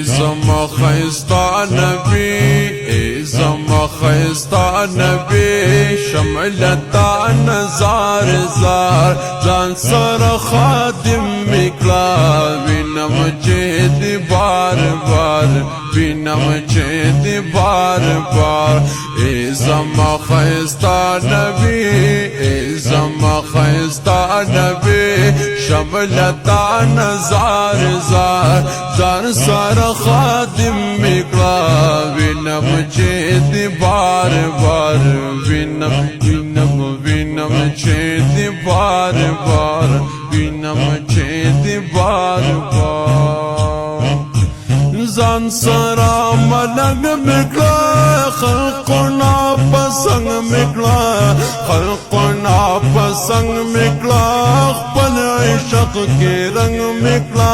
زما خيستا نبي زما خيستا نبي شملتا نزار زار زان سر خادم مکلا بینم چه بار بار بینم چه بار بار زما خيستا نبي زما خيستا نبي شملتا نزار زار زار سر خادم مکلا بینم چه بار بار بینم بینم بینم چه بار بار بینم چه بار بار زان سرا ملنگ مکلا خلقنا پسنگ مکلا خلقنا پسنگ مکلا خپل عشق کے رنگ مکلا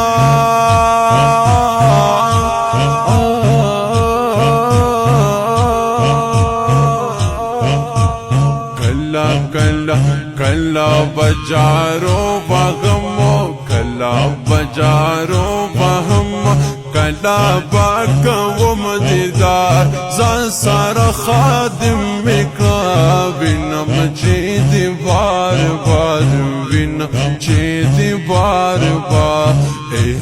کلا کلا کلا بجارو بغمو کلا بجارو بہم کلا باکو مدیدار زان سارا خادم مکلا بینم چیدی بار بار بینم چیدی بار بار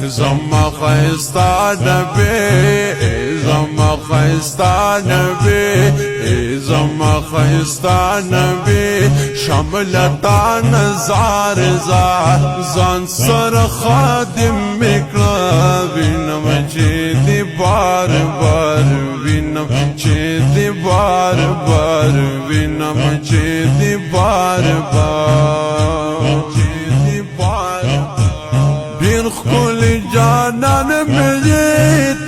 زما خيستا نبي زما خيستا نبي زما خيستا نبي شملتا نزار زار زان سر خادم مکلا بینم چیدی بار بار بینم چیدی بار بار بینم چیدی بار بار چیدی بار بین خل جانان میں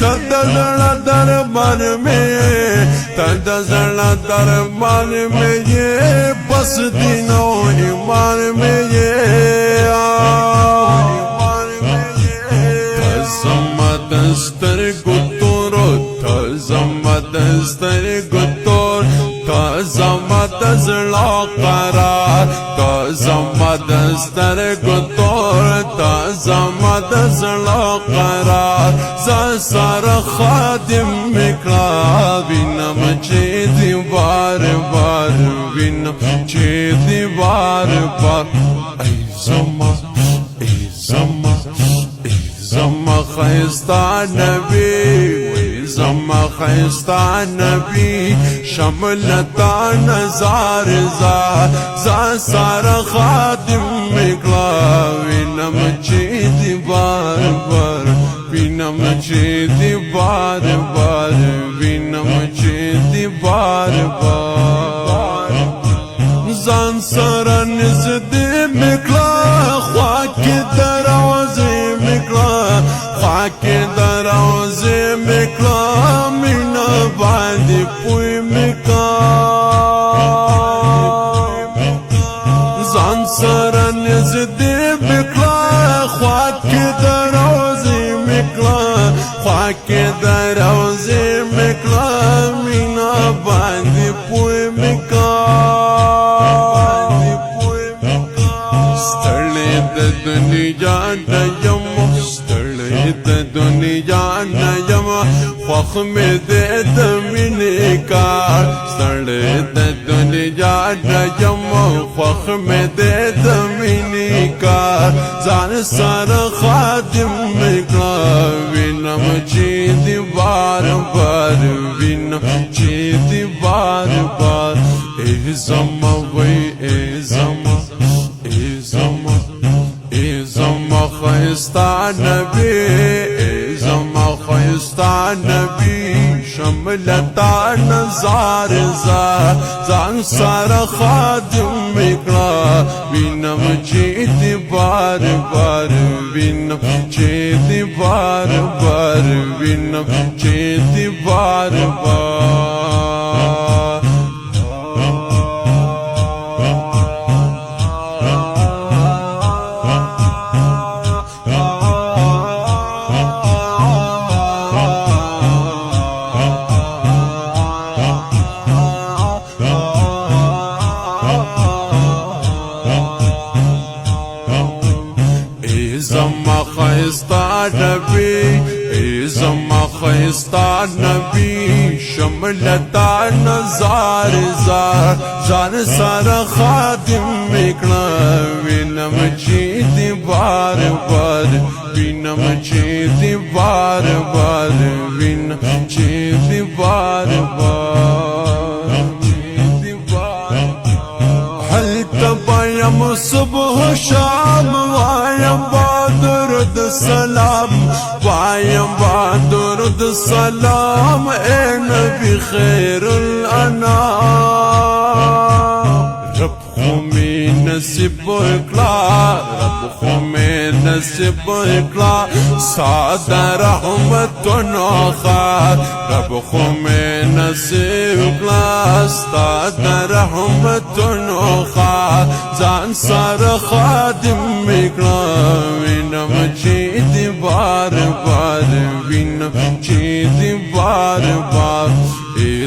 تدزڑ دربان میں تدزڑ دربان میں یہ بس دینوں ایمان میں یہ تزمت استر گتور تزمت استر گتور تزمت ازلا قرار تزمت استر گتور تزمت ازلا قرار زسر خادم مکلا بینم چیدی بار بار بینم چیدی بار بار ای زما ای زما زما خيستا نبي زما خيستا نبي شملتا نزار زار زار سار خادم مکلا بینم چیدی بار بار بینم چیدی بار بار بینم چیدی بار بار زان سر نزد مکلا خواک دروازه مکلا خواک دروازه مکلا مینا بعد پوی مکلا زان سر نزد مکلا خواک دروازه مکلا خواک دروازه مکلا مینا بعد پوی مکلا دنیا نیم ستړی د دنیا نیم خوښ مې دې د مینې کار ستړی د دنیا نیم خوښ مې دې د مینې کار ځان سره خادم مکلا وینم چې دی بار بار وینم چې دی بار بار ای زما وای ای زما ای زما زما خيستا نبي زما خيستا نبي شملتا نزار زار زان سار خادم مکلا بینم چیدی بار بار بینم چیدی بار بار بینم چیدی بار بار زما خيستا نبي زما خيستا نبي شملتان زار زار زار سار خادم مکنا وینم چی دی بار بار وینم چی دی بار بار وینم چی دی بار بار چی دی بار هل تبایم صبح شام وایم درود سلام وایم با درود سلام اے نبی خیر الانام رب خومی نصیب اکلا رب خومی نصیب اکلا ساده رحمت نوخار رب خومی نصیب اکلا ساده رحمت نوخار زان سار خادم اکلا وینم چی دی بار بار وینم چی دی بار بار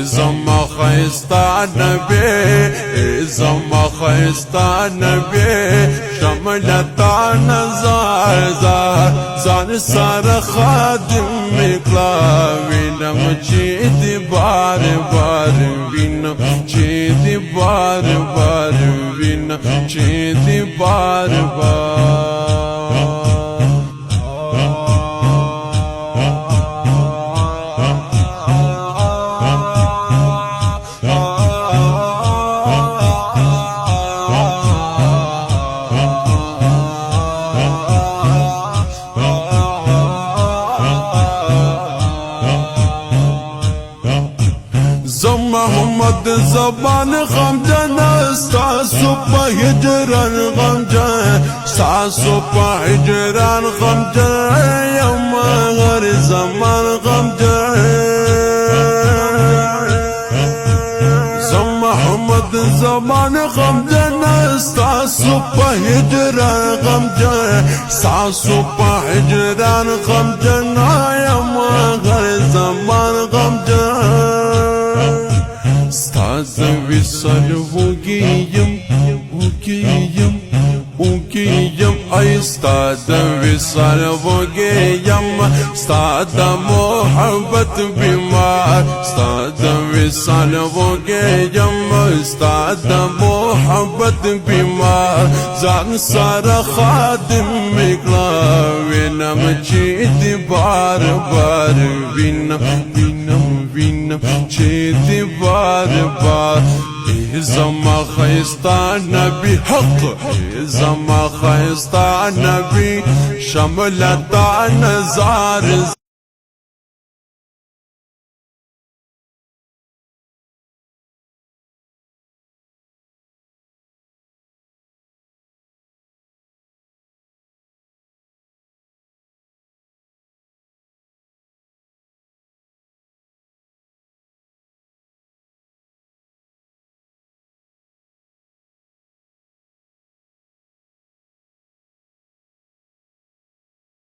زما خیستا نبی زما خیستا نبی شملتان زار زار زان سار خادم اکلا وینم چی دی بار بار وینم چی دی بار بار وینم چی دی بار بار محمد زبان غمجن ستاسو په هجران غمجن ستاسو په هجران غمجن یم غر زمان غمجن محمد زمان غمجن ستاسو په هجران غمجن ستاسو په هجران غمجن یم غر زمان غمجن ستاسو وصل وگیم وگیم وگیم ای ستاسو وصل وگیم ستاسو محبت بیمار ستاسو وصل وگیم ستاسو محبت بیمار زان سار خادم اکلا وینم چی دی بار بار وینم وینم وینم چی دی بار بار زما خیستا نبی حق زما خیستا نبی شملتان زار